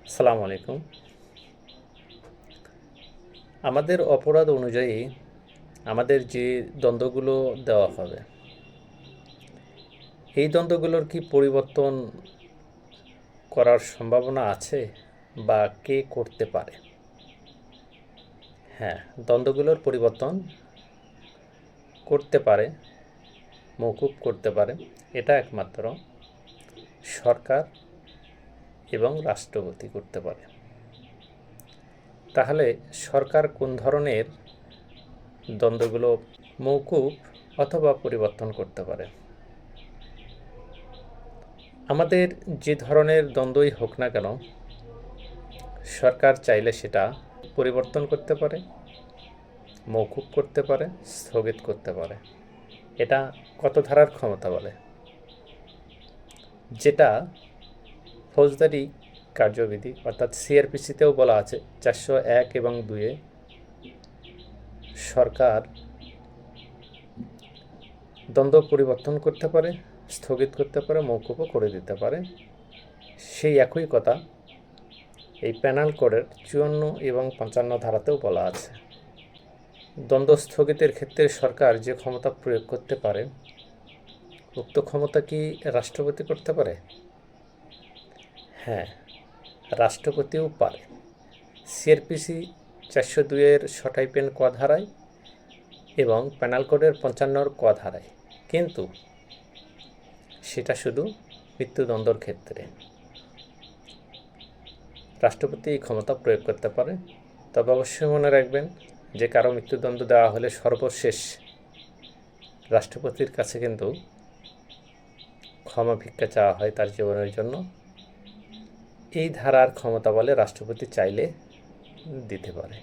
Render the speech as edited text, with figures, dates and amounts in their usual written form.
আসসালামু আলাইকুম। আমাদের অপরাধ অনুযায়ী আমাদের যে দ্বন্দ্বগুলো দেওয়া হবে, এই দ্বন্দ্বগুলোর কি পরিবর্তন করার সম্ভাবনা আছে বা কে করতে পারে? হ্যাঁ, দ্বন্দ্বগুলোর পরিবর্তন করতে পারে, মওকুফ করতে পারে। এটা একমাত্র সরকার এবং রাষ্ট্রপতি করতে পারে। তাহলে সরকার কোন ধরনের দ্বন্দ্বগুলো মওকুফ অথবা পরিবর্তন করতে পারে? আমাদের যে ধরনের দ্বন্দ্বই হোক না কেন, সরকার চাইলে সেটা পরিবর্তন করতে পারে, মওকুফ করতে পারে, স্থগিত করতে পারে। এটা কত ধারার ক্ষমতা বলে? যেটা ফৌজদারি কার্যবিধি অর্থাৎ সিআরপিসিতেও বলা আছে 401 এবং 2-এ সরকার দ্বন্দ্ব পরিবর্তন করতে পারে, স্থগিত করতে পারে, মওকুফও করে দিতে পারে। সেই একই কথা এই পেনাল কোডের 54 এবং 55 ধারাতেও বলা আছে। দ্বন্দ্ব স্থগিতের ক্ষেত্রে সরকার যে ক্ষমতা প্রয়োগ করতে পারে, উক্ত ক্ষমতা কি রাষ্ট্রপতি করতে পারে? হ্যাঁ, রাষ্ট্রপতিও পারে। সিআরপিসি 402-এর 7 ক ধারায় এবং পেনাল কোডের 55-র ক ধারায়, কিন্তু সেটা শুধু মৃত্যুদণ্ডর ক্ষেত্রে রাষ্ট্রপতি এই ক্ষমতা প্রয়োগ করতে পারে। তবে অবশ্যই মনে রাখবেন যে কারো মৃত্যুদণ্ড দেওয়া হলে সর্বশেষ রাষ্ট্রপতির কাছে কিন্তু ক্ষমা ভিক্ষা চাওয়া হয় তার জীবনের জন্য। এই ধারার ক্ষমতা বলে রাষ্ট্রপতি চাইলে দিতে পারে।